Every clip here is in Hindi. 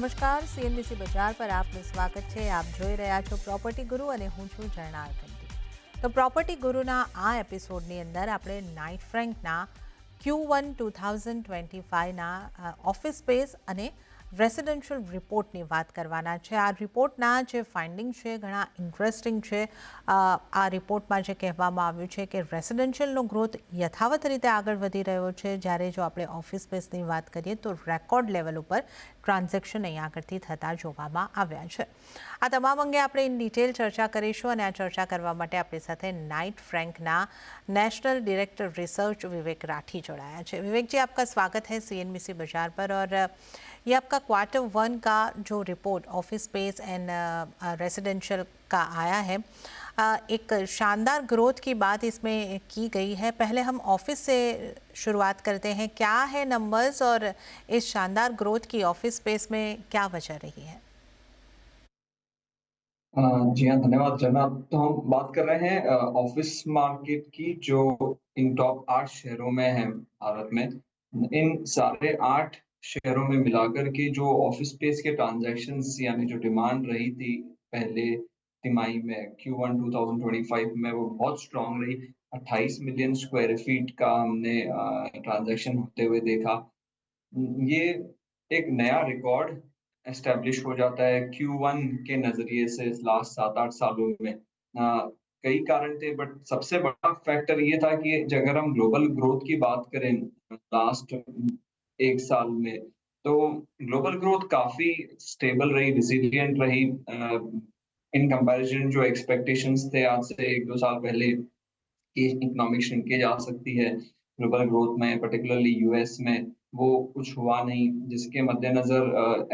નમસ્કાર, સીએનબીસી બજાર પર આપનું સ્વાગત છે. આપ જોઈ રહ્યા છો પ્રોપર્ટી ગુરુ અને હું છું જર્નાલ કંટી. તો પ્રોપર્ટી ગુરુના આ એપિસોડની અંદર આપણે નાઇટ ફ્રેન્કના Q1 2025ના ઓફિસ સ્પેસ અને રેસિડેન્શિયલ રિપોર્ટની વાત કરવાના છે. આ રિપોર્ટના જે ફાઇન્ડિંગ છે ઘણા ઇન્ટરેસ્ટિંગ છે. આ રિપોર્ટમાં જે કહેવામાં આવ્યું છે કે રેસિડેન્શિયલનો ગ્રોથ યથાવત રીતે આગળ વધી રહ્યો છે, જ્યારે જો આપણે ઓફિસ સ્પેસની વાત કરીએ તો રેકોર્ડ લેવલ ઉપર ટ્રાન્ઝેક્શન અહીં આગળથી થતા જોવામાં આવ્યા છે. આ તમામ અંગે આપણે ઇન ડિટેલ ચર્ચા કરીશું અને આ ચર્ચા કરવા માટે આપણી સાથે નાઇટ ફ્રેન્કના नेशनल डायरेक्टर रिसर्च विवेक राठी जोड़ाया है. विवेक जी, आपका स्वागत है सीएनबीसी बाजार पर. और ये आपका Q1 का जो report office space and residential का आया है, एक शानदार ग्रोथ की बात इसमें की गई है. पहले हम ऑफिस से शुरुआत करते हैं. क्या है नंबर्स और इस शानदार ग्रोथ की ऑफिस स्पेस में क्या वजह रही है? जी हाँ, धन्यवाद जना। तो हम बात कर रहे हैं ऑफ़िस मार्केट की, जो इन टॉप 8 शहरों में है भारत में। इन सारे 8 शहरों में मिलाकर के जो ऑफ़िस स्पेस के ट्रांज़ैक्शंस यानी जो डिमांड रही थी पहले तिमाही में Q1 2025 में, वो बहुत स्ट्रॉन्ग रही। 28 मिलियन स्क्वायर फीट का हमने ट्रांज़ैक्शन होते हुए देखा। ये एक नया रिकॉर्ड एस्टेब्लिश हो जाता है Q1 के नज़रिए से लास्ट 7-8 सालों में। कई कारण थे, बट सबसे बड़ा फैक्टर ये था कि अगर हम ग्लोबल ग्रोथ की बात करें लास्ट 1 साल में, तो ग्लोबल ग्रोथ काफ़ी स्टेबल रही, रेज़िलिएंट रही इन कंपैरिज़न जो एक्सपेक्टेशंस थे आज से 1-2 साल पहले कि इकोनॉमिक श्रिंकेज आ सकती है ग्लोबल ग्रोथ में, पर्टिकुलरली यूएस में, वो कुछ हुआ नहीं। जिसके मद्देनज़र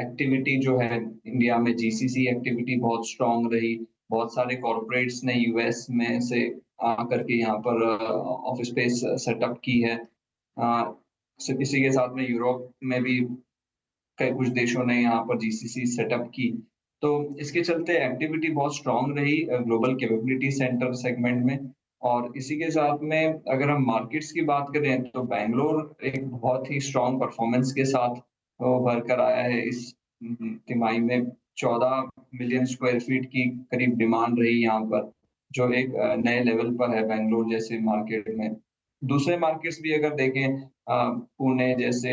एक्टिविटी जो है इंडिया में, जीसीसी एक्टिविटी बहुत स्ट्रॉन्ग रही। बहुत सारे कॉर्पोरेट्स ने यूएस में से आकर के यहाँ पर ऑफ़िस स्पेस सेटअप की है। इसी के साथ में यूरोप में भी कई कुछ देशों ने यहाँ पर जीसीसी सेटअप की। तो इसके चलते एक्टिविटी बहुत स्ट्रॉन्ग रही ग्लोबल कैपेबिलिटी सेंटर सेगमेंट में। और इसी के साथ में अगर हम मार्केट्स की बात करें, तो बैंगलोर एक बहुत ही स्ट्रॉन्ग परफॉर्मेंस के साथ उभर कर आया है इस तिमाही में। 14 मिलियन स्क्वायर फीट की करीब डिमांड रही यहाँ पर, जो एक नए लेवल पर है बैंगलोर जैसे मार्केट में। दूसरे मार्केट्स भी अगर देखें, पुणे जैसे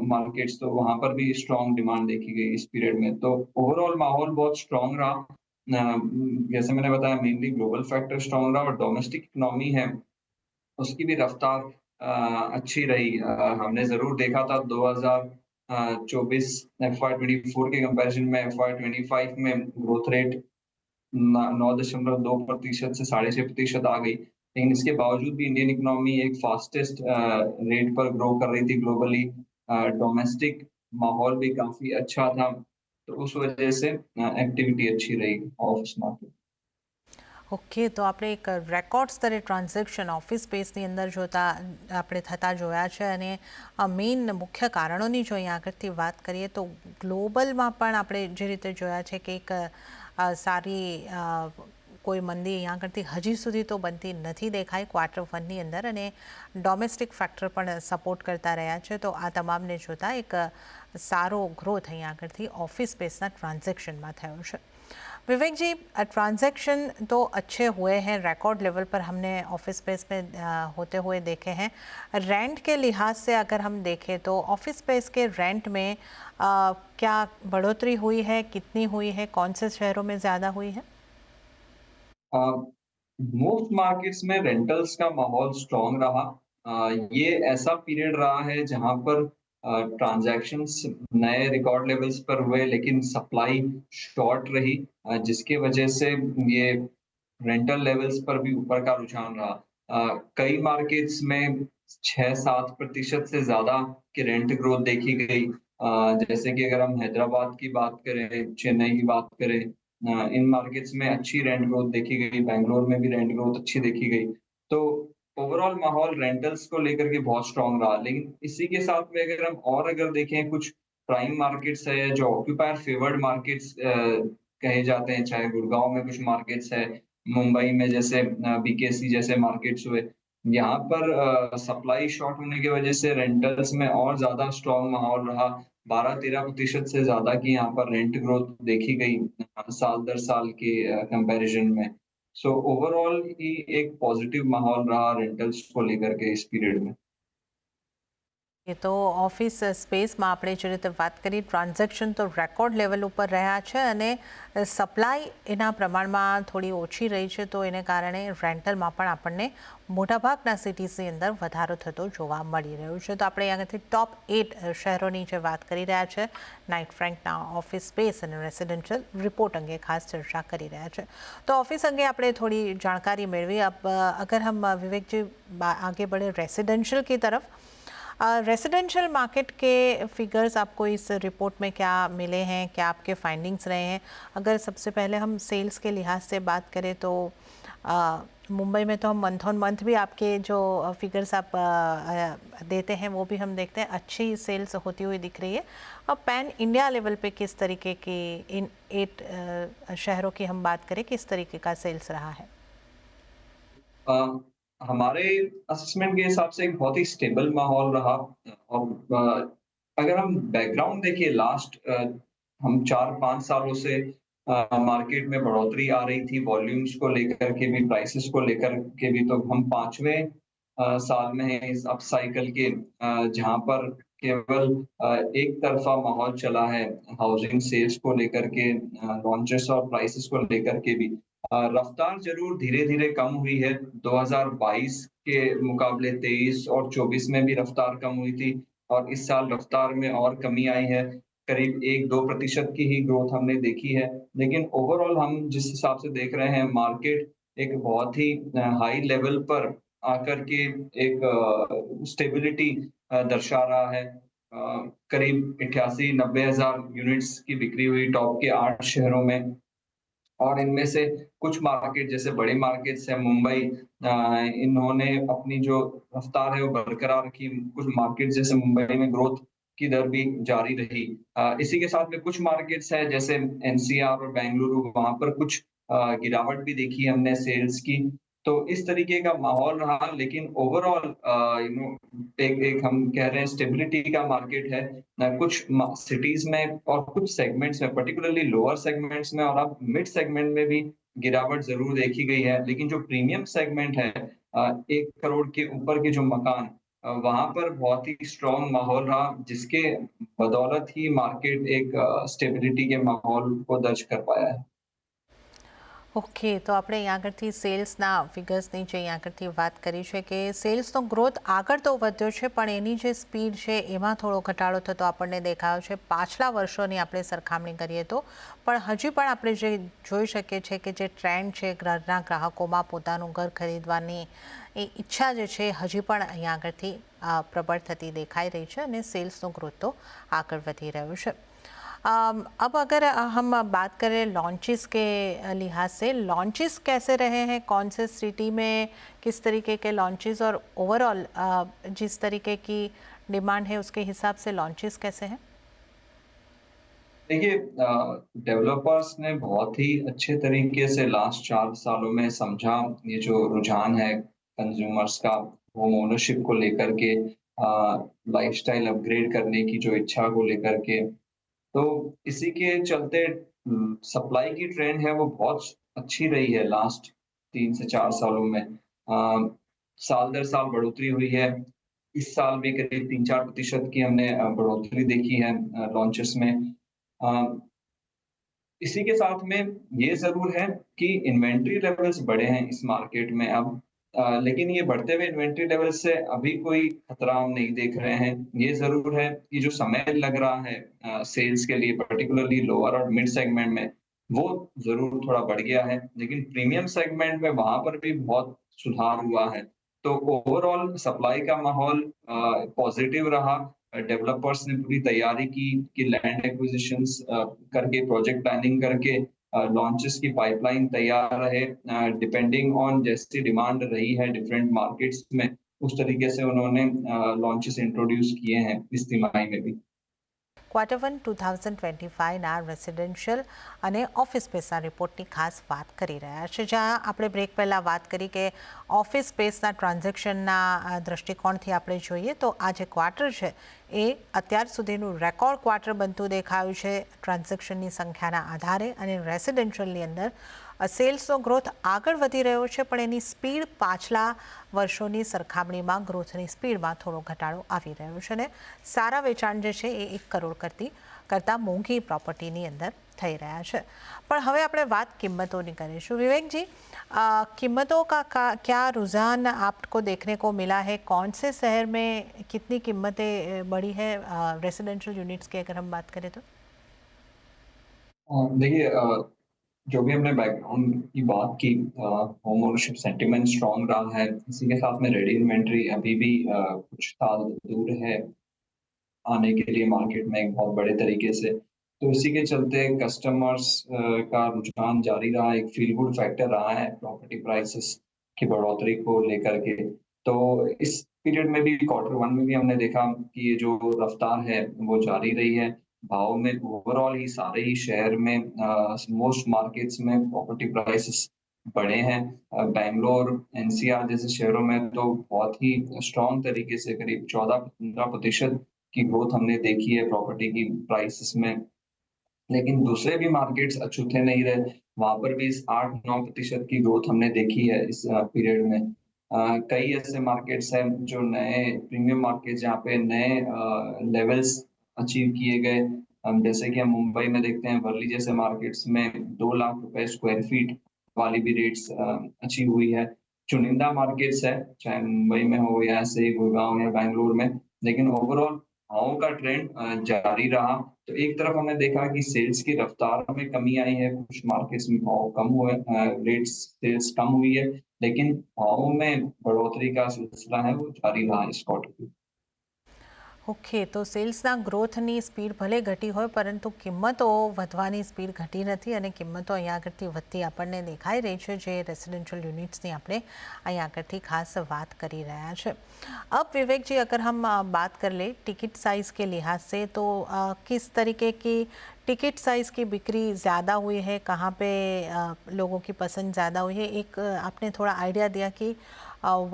मार्केट्स, तो वहाँ पर भी स्ट्रॉन्ग डिमांड देखी गई इस पीरियड में। तो ओवरऑल माहौल बहुत स्ट्रॉन्ग रहा। जैसे मैंने बताया, मेनली ग्लोबल फैक्टर स्ट्रॉन्ग रहा और डोमेस्टिक इकोनॉमी है, उसकी भी रफ्तार अच्छी रही। हमने ज़रूर देखा था 2024 FY24 के कंपैरिज़न में FY25 में ग्रोथ रेट 9.2% से 6.5% आ गई। लेकिन इसके बावजूद भी इंडियन इकोनॉमी एक फास्टेस्ट रेट पर ग्रो कर रही थी ग्लोबली। डोमेस्टिक माहौल भी काफ़ी अच्छा था, तो उस वजह से एक्टिविटी अच्छी रही ऑफिस मार्केट। ઓકે, તો આપણે એક રેકોર્ડ સ્તરે ટ્રાન્ઝેક્શન ઓફિસ સ્પેસની અંદર જોતા આપણે થતા જોયા છે. અને મેઇન મુખ્ય કારણોની જો અહીં આગળથી વાત કરીએ તો ગ્લોબલમાં પણ આપણે જે રીતે જોયા છે કે એક સારી કોઈ મંદી અહીંયા આગળથી હજી સુધી તો બનતી નથી દેખાઈ Q1ની અંદર, અને ડોમેસ્ટિક ફેક્ટર પણ સપોર્ટ કરતા રહ્યા છે. તો આ તમામને જોતા એક સારો ગ્રોથ અહીંયા આગળથી ઓફિસ સ્પેસના ટ્રાન્ઝેક્શનમાં થયો છે. विवेक जी, ट्रांजैक्शन तो अच्छे हुए हैं, रिकॉर्ड लेवल पर हमने ऑफिस स्पेस में होते हुए देखे हैं. रेंट के लिहाज से अगर हम देखें तो ऑफिस स्पेस के रेंट में क्या बढ़ोतरी हुई है, कितनी हुई है, कौन से शहरों में ज़्यादा हुई है? मोस्ट मार्केट्स में रेंटल्स का माहौल स्ट्रॉन्ग रहा। ये ऐसा पीरियड रहा है जहाँ पर ट्रांजैक्शंस नए रिकॉर्ड लेवल्स पर हुए, लेकिन सप्लाई शॉर्ट रही, जिसकी वजह से ये रेंटल लेवल्स पर भी ऊपर का रुझान रहा। कई मार्केट्स में 6-7% से ज़्यादा की रेंट ग्रोथ देखी गई। जैसे कि अगर हम हैदराबाद की बात करें, चेन्नई की बात करें, इन मार्केट्स में अच्छी रेंट ग्रोथ देखी गई, बैंगलोर में भी रेंट ग्रोथ अच्छी देखी गई। तो ओवरऑल माहौल रेंटल्स को लेकर के बहुत स्ट्रॉन्ग रहा। लेकिन इसी के साथ में अगर देखें, कुछ प्राइम मार्केट्स है जो ऑक्यूपायर फेवर्ड मार्केट्स कहे जाते हैं, चाहे गुड़गाँव में कुछ मार्केट्स है, मुंबई में जैसे बीकेसी जैसे मार्केट्स हुए। यहाँ पर सप्लाई शॉर्ट होने की वजह से रेंटल्स में और ज़्यादा स्ट्रॉन्ग माहौल रहा। 12-13% से ज़्यादा की यहाँ पर रेंट ग्रोथ देखी गई साल दर साल के कंपैरिजन में। सो ओवरऑल ही एक पॉजिटिव माहौल रहा रेंटल्स को लेकर के इस पीरियड में। એ તો ઓફિસ સ્પેસમાં આપણે જે રીતે વાત કરી ટ્રાન્ઝેક્શન તો રેકોર્ડ લેવલ ઉપર રહ્યા છે અને સપ્લાય એના પ્રમાણમાં થોડી ઓછી રહી છે તો એને કારણે રેન્ટલમાં પણ આપણને મોટાભાગના સિટીઝની અંદર વધારો થતો જોવા મળી રહ્યો છે. તો આપણે અહીંયાથી ટોપ 8 શહેરોની જે વાત કરી રહ્યા છે નાઇટ ફ્રેન્કના ઓફિસ સ્પેસ અને રેસિડેન્શિયલ રિપોર્ટ અંગે ખાસ ચર્ચા કરી રહ્યા છે. તો ઓફિસ અંગે આપણે थोड़ी जानकारी मेळवी. अब अगर हम विवेक जी आगे बढ़े रेसिडेंशियल की तरफ, रेसिडेंशियल मार्केट के फिगर्स आपको इस रिपोर्ट में क्या मिले हैं, क्या आपके फाइंडिंग्स रहे हैं? अगर सबसे पहले हम सेल्स के लिहाज से बात करें तो मुंबई में तो हम मंथ ऑन मंथ भी आपके जो फिगर्स आप देते हैं वो भी हम देखते हैं अच्छी सेल्स होती हुई दिख रही है. अब पैन इंडिया लेवल पे किस तरीके की इन 8 शहरों की हम बात करें, किस तरीके का सेल्स रहा है? अ, हमारे असेसमेंट के हिसाब से एक बहुत ही स्टेबल माहौल रहा और अगर हम बैकग्राउंड देखिए लास्ट हम 4-5 सालों से मार्केट में बढ़ोतरी आ रही थी वॉल्यूम्स को लेकर के भी, प्राइसेस को लेकर के भी, तो हम 5वें साल में हैं इस अप साइकिल के जहाँ पर केवल एक तरफ़ा माहौल चला है हाउसिंग सेल्स को लेकर के लॉन्चेस और प्राइसेस को लेकर के भी। रफ्तार ज़रूर धीरे-धीरे कम हुई है, 2022 के मुकाबले 23 और 24 में भी रफ्तार कम हुई थी और इस साल रफ्तार में और कमी आई है, करीब 1-2% की ही ग्रोथ हमने देखी है। लेकिन ओवरऑल हम जिस हिसाब से देख रहे हैं मार्केट एक बहुत ही हाई लेवल पर आकर के एक स्टेबिलिटी दर्शा रहा है। करीब 88-90 हज़ार यूनिट्स की बिक्री हुई टॉप के 8 शहरों में। और इनमें से कुछ मार्केट जैसे बड़े मार्केट्स हैं मुंबई इन्होंने अपनी जो रफ्तार है वो बरकरार रखी। कुछ मार्केट जैसे मुंबई में ग्रोथ की दर भी जारी रही। इसी के साथ में कुछ मार्केट्स हैं जैसे एनसीआर और बेंगलुरु वहाँ पर कुछ गिरावट भी देखी हमने सेल्स की। तो इस तरीके का माहौल रहा लेकिन ओवरऑल एक एक हम कह रहे हैं स्टेबिलिटी का मार्केट है। कुछ सिटीज़ में और कुछ सेगमेंट्स में पर्टिकुलरली लोअर सेगमेंट्स में और अब मिड सेगमेंट में भी गिरावट ज़रूर देखी गई है। लेकिन जो प्रीमियम सेगमेंट है 1 करोड़ के ऊपर के जो मकान वहाँ पर बहुत ही स्ट्रॉन्ग माहौल रहा जिसके बदौलत ही मार्केट एक स्टेबिलिटी के माहौल को दर्ज कर पाया है। ઓકે, તો આપણે અહીં આગળથી સેલ્સના ફિગર્સની જે અહીં આગળથી વાત કરી છે કે સેલ્સનો ગ્રોથ આગળ તો વધ્યો છે પણ એની જે સ્પીડ છે એમાં થોડો ઘટાડો થતો આપણને દેખાયો છે પાછલા વર્ષોની આપણે સરખામણી કરીએ તો. પણ હજી પણ આપણે જે જોઈ શકીએ છીએ કે જે ટ્રેન્ડ છે ઘરના ગ્રાહકોમાં પોતાનું ઘર ખરીદવાની એ ઈચ્છા જે છે હજી પણ અહીં આગળથી પ્રબળ થતી દેખાઈ રહી છે અને સેલ્સનો ગ્રોથ તો આગળ વધી રહ્યો છે. अब अगर हम बात करें लॉन्चेस के लिहाज से, लॉन्चेस कैसे रहे हैं, कौन से सिटी में किस तरीके के लॉन्चेस और ओवरऑल जिस तरीके की डिमांड है उसके हिसाब से लॉन्चेस कैसे हैं? देखिए डेवलपर्स ने बहुत ही अच्छे तरीके से लास्ट 4 सालों में समझा ये जो रुझान है कंज्यूमर्स का होम ओनरशिप को लेकर के लाइफस्टाइल अपग्रेड करने की जो इच्छा को लेकर के। तो इसी के चलते सप्लाई की ट्रेंड है वो बहुत अच्छी रही है लास्ट 3 से 4 सालों में। साल दर साल बढ़ोतरी हुई है। इस साल भी करीब 3-4% की हमने बढ़ोतरी देखी है लॉन्चेस में। अ, इसी के साथ में ये ज़रूर है कि इन्वेंटरी लेवल्स बढ़े हैं इस मार्केट में अब लेकिन ये बढ़ते हुए इन्वेंटरी लेवल से अभी कोई खतरा हम नहीं देख रहे हैं। ये ज़रूर है कि जो समय लग रहा है सेल्स के लिए पर्टिकुलरली लोअर और मिड सेगमेंट में, वो ज़रूर थोड़ा बढ़ गया है। लेकिन प्रीमियम सेगमेंट में वहाँ पर भी बहुत सुधार हुआ है। तो ओवरऑल सप्लाई का माहौल पॉज़िटिव रहा। डेवलपर्स ने पूरी तैयारी की कि लैंड एक्विजिशंस करके प्रोजेक्ट प्लानिंग करके लॉन्चेस की पाइपलाइन तैयार रहे डिपेंडिंग ऑन जैसी डिमांड रही है डिफरेंट मार्केट्स में उस तरीके से उन्होंने लॉन्चेस इंट्रोड्यूस किए हैं इस तिमाही में भी। ક્વાર્ટર 1 2025ના રેસિડેન્શિયલ અને ઓફિસ સ્પેસના રિપોર્ટની ખાસ વાત કરી રહ્યા છે, જ્યાં આપણે બ્રેક પહેલાં વાત કરી કે ઓફિસ સ્પેસના ટ્રાન્ઝેક્શનના દૃષ્ટિકોણથી આપણે જોઈએ તો આ જે ક્વાર્ટર છે એ અત્યાર સુધીનું રેકોર્ડ ક્વાર્ટર બનતું દેખાયું છે ટ્રાન્ઝેક્શનની સંખ્યાના આધારે, અને રેસિડેન્શિયલની અંદર સેલ્સનો ગ્રોથ આગળ વધી રહ્યો છે, પણ એની સ્પીડ પાછલા વર્ષોની સરખામણીમાં ગ્રોથની સ્પીડમાં થોડો ઘટાડો આવી રહ્યો છે, અને સારા વેચાણ જે છે એ 1 કરોડ કરતાં મોંઘી પ્રોપર્ટીની અંદર થઈ રહ્યા છે। પણ હવે આપણે વાત કિંમતોની કરીશું। विवेक जी, कीमतों का क्या रुझान आपको देखने को मिला है? कौन से शहर में कितनी कीमतें बढ़ी है रेसिडेंशियल यूनिट्स की अगर हम बात करें तो? देखिए, जो भी हमने बैकग्राउंड की बात की, होम ओनरशिप सेंटिमेंट स्ट्रांग रहा है। इसी के साथ में रेडी इन्वेंट्री अभी भी कुछ साल दूर है आने के लिए मार्केट में एक बहुत बड़े तरीके से। तो इसी के चलते कस्टमर्स का रुझान जारी रहा, एक फील गुड फैक्टर रहा है प्रॉपर्टी प्राइसेस की बढ़ोतरी को लेकर के। तो इस पीरियड में भी क्वार्टर 1 में भी हमने देखा कि ये जो रफ्तार है वो जारी रही है। भाव में ओवरऑल ही सारे ही शहर में मोस्ट मार्केट्स में प्रॉपर्टी प्राइसेस बढ़े हैं। बैंगलोर, एनसीआर जैसे शहरों में तो बहुत ही स्ट्रॉन्ग तरीके से करीब 14-15% की ग्रोथ हमने देखी है प्रॉपर्टी की प्राइसेस में। लेकिन दूसरे भी मार्केट्स अछूते नहीं रहे, वहाँ पर भी इस 8-9% की ग्रोथ हमने देखी है इस पीरियड में। कई ऐसे मार्केट्स हैं जो नए प्रीमियम मार्केट्स जहाँ पे नए लेवल्स अचीव किए गए। जैसे कि हम मुंबई में देखते हैं, वर्ली जैसे मार्केट्स में 2 लाख रुपए स्क्वायर फीट वाली भी रेट्स अचीव हुई है। चुनिंदा मार्केट्स है, चाहे मुंबई में हो या ऐसे ही गुड़गांव या बैंगलोर में, लेकिन ओवरऑल भावों का ट्रेंड जारी रहा। तो एक तरफ हमने देखा कि सेल्स की रफ्तार में कमी आई है, कुछ मार्केट्स में भाव कम हुए, रेट्स सेल्स कम हुई है, लेकिन भावों में बढ़ोतरी का सिलसिला है वो जारी रहा इस क्वार्टर में। ઓકે, તો સેલ્સના ગ્રોથની સ્પીડ ભલે ઘટી હોય, પરંતુ કિંમતો વધવાની સ્પીડ ઘટી નથી, અને કિંમતો અહીંયા આગળથી વધતી આપણને દેખાઈ રહી છે, જે રેસિडेंशियल यूनिट्सની આપણે અહીંયા આગળથી ખાસ વાત કરી રહ્યા છે। अब विवेक जी, अगर हम बात कर ले टिकट साइज़ के लिहाज से, तो किस तरीके की टिकट साइज़ की बिक्री ज़्यादा हुई है, कहाँ पे लोगों की पसंद ज़्यादा हुई है? एक आपने थोड़ा आइडिया दिया कि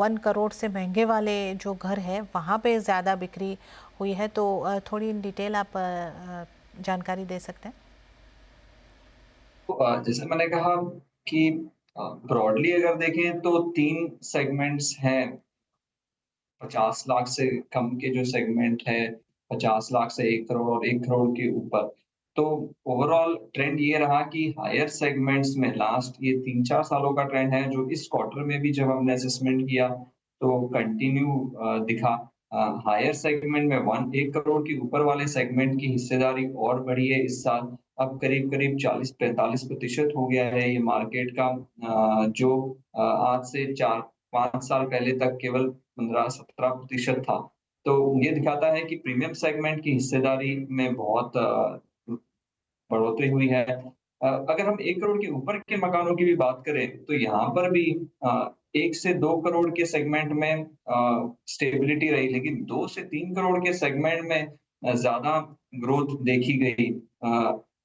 1 करोड़ से महंगे वाले जो घर है वहाँ पे ज़्यादा बिक्री हुई है, तो थोड़ी इन डिटेल आप जानकारी दे सकते हैं? तो जैसे मैंने कहा कि ब्रॉडली अगर देखें तो 3 सेगमेंट्स हैं। 50 लाख से कम के जो सेगमेंट है, 50 लाख से 1 करोड़ और 1 करोड़ के ऊपर। तो ओवरऑल ट्रेंड ये रहा कि हायर सेगमेंट्स में लास्ट ये 3-4 सालों का ट्रेंड है, जो इस क्वार्टर में भी जब हमने असेसमेंट किया तो कंटिन्यू दिखा। हायर सेगमेंट में 1 करोड़ के ऊपर वाले सेगमेंट की हिस्सेदारी और बढ़ी है इस साल। अब करीब-करीब 40-45% हो गया है ये मार्केट का, जो आज से 4-5 साल पहले तक केवल 15-17% था। तो ये दिखाता है कि प्रीमियम सेगमेंट की हिस्सेदारी में बहुत बढ़ोतरी हुई है। अगर हम 1 करोड़ के ऊपर के मकानों की भी बात करें, तो यहाँ पर भी 1 से 2 करोड़ के सेगमेंट में स्टेबिलिटी रही, लेकिन 2 से 3 करोड़ के सेगमेंट में ज़्यादा ग्रोथ देखी गई।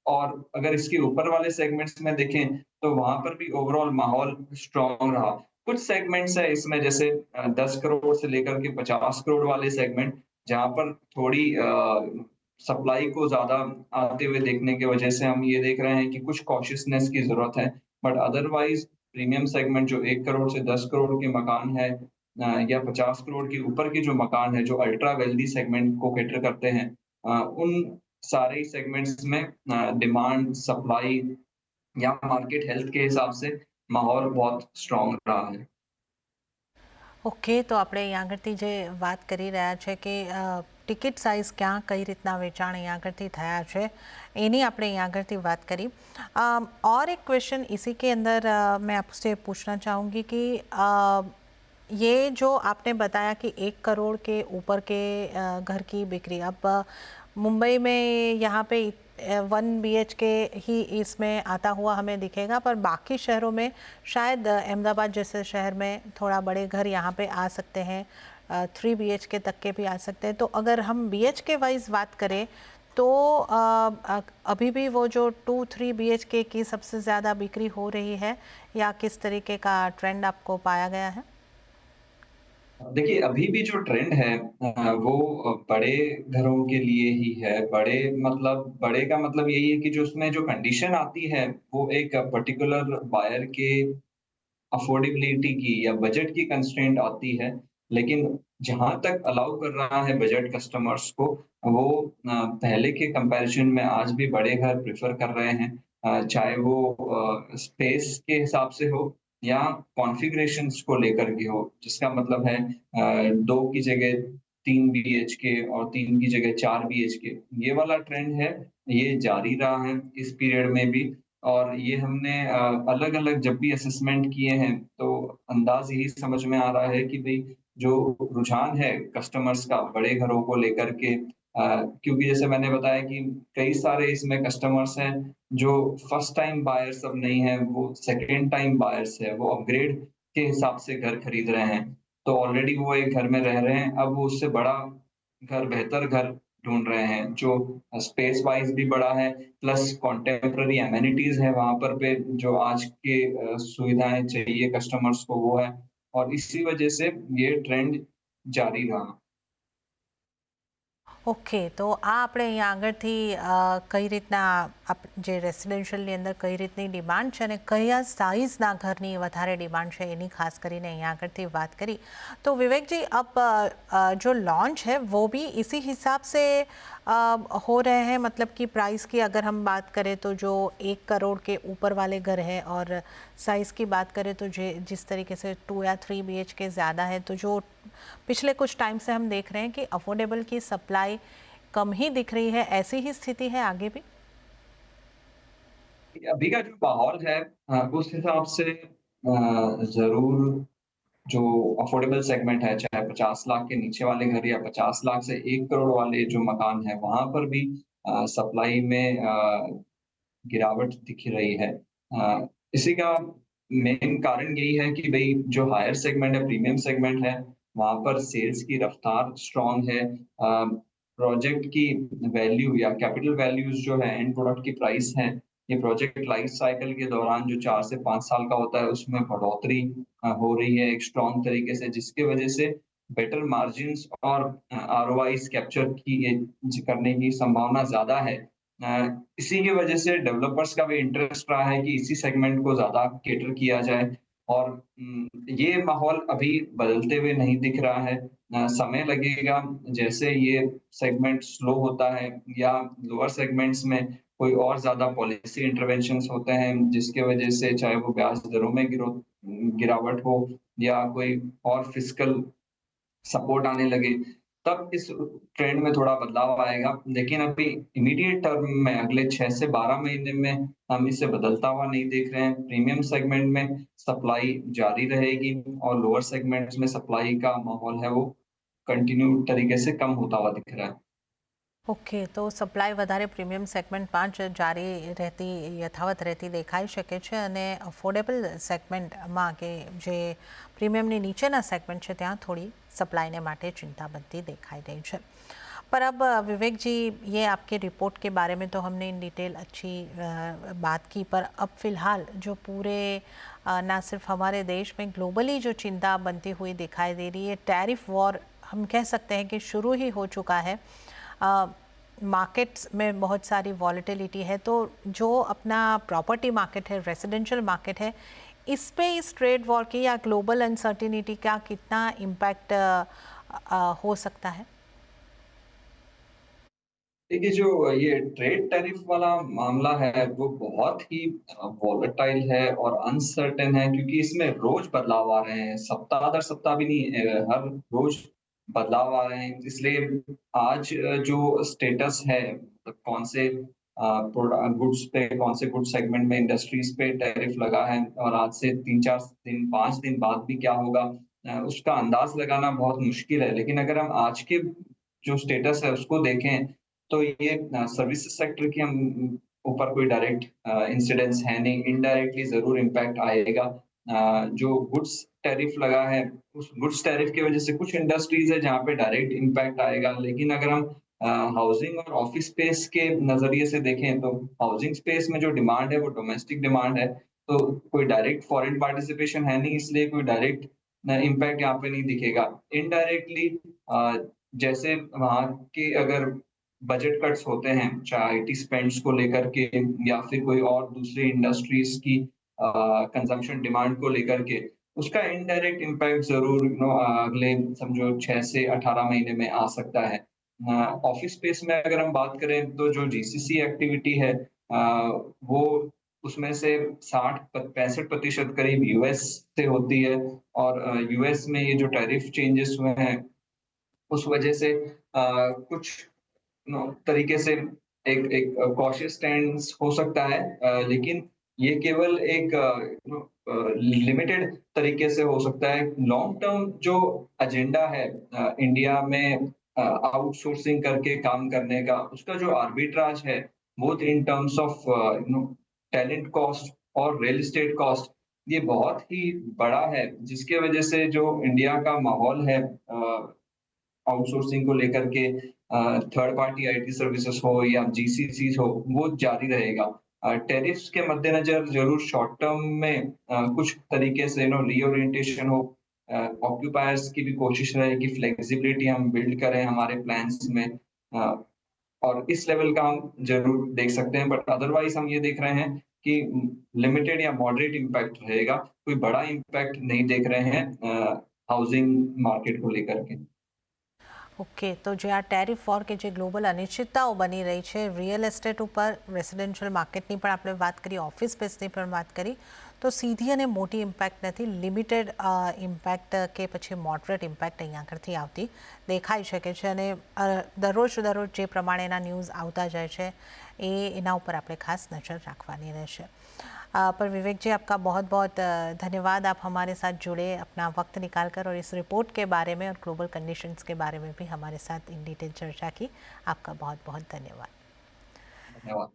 और अगर इसके ऊपर वाले सेगमेंट्स में देखें, तो वहाँ पर भी ओवरऑल माहौल स्ट्रॉन्ग रहा। कुछ सेगमेंट्स है इसमें, जैसे 10 करोड़ से लेकर के 50 करोड़ वाले सेगमेंट, जहाँ पर थोड़ी सप्लाई को ज़्यादा आते हुए देखने की वजह से हम ये देख रहे हैं कि कुछ कॉशियसनेस की ज़रूरत है। बट अदरवाइज़ प्रीमियम सेगमेंट जो 1 करोड़ से 10 करोड़ के मकान है, या 50 करोड़ के ऊपर के जो मकान है, जो अल्ट्रा वेल्दी सेगमेंट को कैटर करते हैं, उन सारे ही सेगमेंट्स में डिमांड, सप्लाई या मार्केट हेल्थ के हिसाब से माहौल बहुत स्ट्रॉन्ग रहा है। ઓકે, તો આપણે અહીંયા આગળથી જે વાત કરી રહ્યા છે કે ટિકિટ સાઇઝ ક્યાં કઈ રીતના વેચાણ અહીંયા આગળથી થયા છે, એની આપણે અહીંયા આગળથી વાત કરી। और एक क्वेश्चन इसी के अंदर मैं आपसे पूछना चाहूँगी कि ये जो आपने बताया कि 1 करोड़ के ऊपर के घर की बिक्री, अब मुंबई में यहाँ पे 1 BHK ही इसमें आता हुआ हमें दिखेगा, पर बाकी शहरों में शायद अहमदाबाद जैसे शहर में थोड़ा बड़े घर यहाँ पे आ सकते हैं, 3 BHK तक के भी आ सकते हैं। तो अगर हम BHK वाइज बात करें तो अभी भी वो जो 2-3 BHK की सबसे ज़्यादा बिक्री हो रही है, या किस तरीके का ट्रेंड आपको पाया गया है? देखिए, अभी भी जो ट्रेंड है वो बड़े घरों के लिए ही है। बड़े का मतलब यही है कि जो उसमें जो कंडीशन आती है, वो एक पर्टिकुलर बायर के अफोर्डेबिलिटी की या बजट की कंस्ट्रेंट आती है। लेकिन जहाँ तक अलाउ कर रहा है बजट कस्टमर्स को, वो पहले के कंपैरिज़न में आज भी बड़े घर प्रेफ़र कर रहे हैं। चाहे वो स्पेस के हिसाब से हो या कॉन्फ़िगरेशंस को लेकर के हो, जिसका मतलब है 2 की जगह 3 बीएचके और 3 की जगह 4 बीएचके। ये वाला ट्रेंड है, ये जारी रहा है इस पीरियड में भी। और ये हमने अलग-अलग जब भी असेसमेंट किए हैं, तो अंदाज़ यही समझ में आ रहा है कि भई जो रुझान है कस्टमर्स का बड़े घरों को लेकर के क्योंकि जैसे मैंने बताया कि कई सारे इसमें कस्टमर्स हैं, जो फर्स्ट टाइम बायर्स अब नहीं हैं, वो सेकंड टाइम बायर्स हैं, वो अपग्रेड के हिसाब से घर खरीद रहे हैं। तो ऑलरेडी वो एक घर में रह रहे हैं, अब वो उससे बड़ा घर, बेहतर घर ढूँढ रहे हैं, जो स्पेस वाइज़ भी बड़ा है प्लस कॉन्टेम्परेरी एमेनिटीज़ है वहाँ पर पे जो आज के सुविधाएँ चाहिए कस्टमर्स को वो है और इसी वजह से ये ट्रेंड जारी रहा। ઓકે, તો આ આપણે અહીંયા આગળથી કઈ રીતના જે રેસિડેન્શિયલની અંદર કઈ રીતની ડિમાન્ડ છે અને કયા સાઇઝના ઘરની વધારે ડિમાન્ડ છે એની ખાસ કરીને અહીંયા આગળથી વાત કરી. તો વિવેકજી, अब जो लॉन्च है वो भी इसी हिसाब से हो रहे हैं, मतलब कि प्राइस की अगर हम बात करें तो जो 1 करोड़ के ऊपर वाले घर है, और साइज़ की बात करें तो जिस तरीके से 2 या 3 BHK ज़्यादा है, तो जो पिछले कुछ टाइम से हम देख रहे हैं कि अफोर्डेबल की सप्लाई कम ही दिख रही है, ऐसी ही स्थिति है आगे भी? अभी का जो माहौल है उस हिसाब से ज़रूर जो अफोर्डेबल सेगमेंट है, चाहे 50 लाख के नीचे वाले घर या 50 लाख से 1 करोड़ वाले जो मकान हैं, वहाँ पर भी सप्लाई में गिरावट दिख रही है। इसी का मेन कारण यही है कि भई जो हायर सेगमेंट है, प्रीमियम सेगमेंट है, वहाँ पर सेल्स की रफ्तार स्ट्रॉन्ग है। प्रोजेक्ट की वैल्यू या कैपिटल वैल्यूज़ जो है एंड प्रोडक्ट की प्राइस है, ये प्रोजेक्ट लाइफ साइकिल के दौरान जो 4 से 5 साल का होता है, उसमें बढ़ोतरी हो रही है एक स्ट्रॉन्ग तरीके से, जिसकी वजह से बेटर मार्जिन्स और आरओआईज़ कैप्चर की करने की संभावना ज़्यादा है। इसी की वजह से डेवलपर्स का भी इंटरेस्ट रहा है कि इसी सेगमेंट को ज़्यादा कैटर किया जाए और ये माहौल अभी बदलते हुए नहीं दिख रहा है। समय लगेगा जैसे ये सेगमेंट स्लो होता है या लोअर सेगमेंट्स में कोई और ज़्यादा पॉलिसी इंटरवेंशंस होते हैं, जिसकी वजह से चाहे वो ब्याज दरों में गिरावट हो या कोई और फिस्कल सपोर्ट आने लगे, तब इस ट्रेंड में थोड़ा बदलाव आएगा। लेकिन अभी इमीडिएट टर्म में अगले 6 से 12 महीने में हम इसे बदलता हुआ नहीं देख रहे हैं। प्रीमियम सेगमेंट में सप्लाई जारी रहेगी और लोअर सेगमेंट्स में सप्लाई का माहौल है वो कंटिन्यू तरीके से कम होता हुआ दिख रहा है। ઓકે, તો સપ્લાય વધારે પ્રીમિયમ સેગમેન્ટમાં જ જારી રહેતી, યથાવત રહેતી દેખાઈ શકે છે, અને અફોર્ડેબલ સેગમેન્ટમાં કે જે પ્રીમિયમની નીચેના સેગમેન્ટ છે ત્યાં थोड़ी सप्लाई માટે चिंता बनती दिखाई रही है. पर अब विवेक जी, ये आपके रिपोर्ट के बारे में तो हमने इन डिटेल अच्छी बात की, पर अब फ़िलहाल जो पूरे ना सिर्फ हमारे देश में ग्लोबली जो चिंता बनती हुई दिखाई दे रही है, टैरिफ वॉर हम कह सकते हैं कि शुरू ही हो चुका है. मार्केट्स में बहुत सारी वॉलेटिलिटी है, तो जो अपना प्रॉपर्टी मार्केट है, रेजिडेंशियल मार्केट है, इस पे इस ट्रेड वॉर की या ग्लोबल अनसर्टिनिटी का कितना इम्पैक्ट हो सकता है? देखिए, जो ये ट्रेड टैरिफ वाला मामला है, वो बहुत ही वॉलेटाइल है और अनसर्टेन है क्योंकि इसमें रोज़ बदलाव आ रहे हैं, सप्ताह दर सप्ताह भी नहीं हर रोज़ बदलाव आ रहे हैं। इसलिए आज जो स्टेटस है, मतलब कौन से गुड्स पे, कौन से गुड्स सेगमेंट में, इंडस्ट्रीज़ पे टैरिफ लगा है और आज से 3-4 दिन, 5 दिन बाद भी क्या होगा उसका अंदाज़ लगाना बहुत मुश्किल है। लेकिन अगर हम आज के जो स्टेटस है, उसको देखें तो ये सर्विसेज सेक्टर के हम ऊपर कोई डायरेक्ट इंसिडेंस है नहीं, इनडायरेक्टली ज़रूर इम्पैक्ट आएगा। जो गुड्स टैरिफ लगा है, उस गुड्स टैरिफ की वज़ह से कुछ इंडस्ट्रीज़ है जहाँ पे डायरेक्ट इम्पैक्ट आएगा। लेकिन अगर हम हाउसिंग और ऑफिस स्पेस के नज़रिए से देखें तो हाउसिंग स्पेस में जो डिमांड है वो डोमेस्टिक डिमांड है, तो कोई डायरेक्ट फॉरेन पार्टिसिपेशन है नहीं, इसलिए कोई डायरेक्ट इम्पैक्ट यहाँ पे नहीं दिखेगा। इनडायरेक्टली जैसे वहाँ के अगर बजट कट्स होते हैं, चाहे आईटी स्पेंड्स को लेकर के या फिर कोई और दूसरी इंडस्ट्रीज़ की कंज़म्पशन डिमांड को लेकर के, उसका इनडायरेक्ट इम्पैक्ट ज़रूर अगले समझो 6 से 18 महीने में आ सकता है। ऑफ़िस स्पेस में अगर हम बात करें तो जो जीसीसी एक्टिविटी है वो उसमें से 60 प 65% करीब यूएस से होती है और यूएस में ये जो टैरिफ चेंजेस हुए हैं, उस वजह से कुछ तरीके से एक एक कॉशियस स्टैंस हो सकता है, लेकिन ये केवल एक लिमिटेड तरीके से हो सकता है। लॉन्ग टर्म जो एजेंडा है इंडिया में आउटसोर्सिंग करके काम करने का, उसका जो आर्बिट्राज है, both in terms of talent cost और रियल एस्टेट कॉस्ट, ये बहुत ही बड़ा है, जिसकी वजह से जो इंडिया का माहौल है आउटसोर्सिंग को लेकर के थर्ड पार्टी आईटी सर्विसेज हो या जीसीसीज़ हो, वो जारी रहेगा। टैरिफ्स के मद्देनज़र ज़रूर शॉर्ट टर्म में कुछ तरीके से रीओरिएंटेशन हो, ऑक्यूपायर्स की भी कोशिश रहे कि फ्लेक्सिबिलिटी हम बिल्ड करें हमारे प्लान्स में, और इस लेवल का हम ज़रूर देख सकते हैं, बट अदरवाइज़ हम ये देख रहे हैं कि लिमिटेड या मॉडरेट इम्पैक्ट रहेगा, कोई बड़ा इम्पैक्ट नहीं देख रहे हैं हाउसिंग मार्केट को लेकर के। ઓકે, તો જે આ ટેરિફ વોર કે જે ગ્લોબલ અનિશ્ચિતતાઓ બની રહી છે રિયલ એસ્ટેટ ઉપર, રેસિડેન્શિયલ માર્કેટની પણ આપણે વાત કરી, ઓફિસ સ્પેસની પણ વાત કરી, તો સીધી અને મોટી ઇમ્પેક્ટ નથી, લિમિટેડ ઇમ્પેક્ટ કે પછી મોડરેટ ઇમ્પેક્ટ અહીંયા આગળથી આવતી દેખાઈ શકે છે. અને દરરોજ જે પ્રમાણેના ન્યૂઝ આવતા જાય છે એના ઉપર આપણે ખાસ નજર રાખવાની રહેશે. पर विवेक जी, आपका बहुत बहुत धन्यवाद, आप हमारे साथ जुड़े, अपना वक्त निकाल कर और इस रिपोर्ट के बारे में और ग्लोबल कंडीशंस के बारे में भी हमारे साथ इन डिटेल चर्चा की. आपका बहुत बहुत धन्यवाद. धन्यवाद.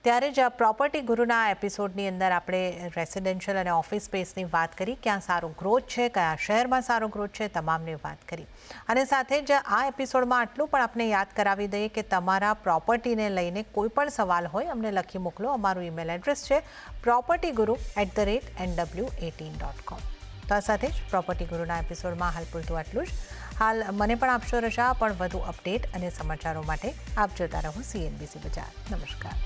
ત્યારે જ પ્રોપર્ટી ગુરુના એપિસોડની અંદર આપણે રેસિડેન્શિયલ અને ઓફિસ સ્પેસની વાત કરી, ક્યાં સારો ગ્રોથ છે, કયા શહેરમાં સારો ગ્રોથ છે, તમામની વાત કરી. અને સાથે જ આ એપિસોડમાં આટલું પણ આપણે યાદ કરાવી દઈએ કે તમારા પ્રોપર્ટીને લઈને કોઈ પણ સવાલ હોય અમને લખી મોકલો. અમારું ઈમેલ એડ્રેસ છે propertyguru@nw18.com. તો આ સાથે જ પ્રોપર્ટી ગુરુના એપિસોડમાં હાલ પૂરતું આટલું જ. હાલ મને પણ આપશો રજા, પણ વધુ અપડેટ અને સમાચારો માટે આપ જોતા રહો CNBC બજાર. નમસ્કાર.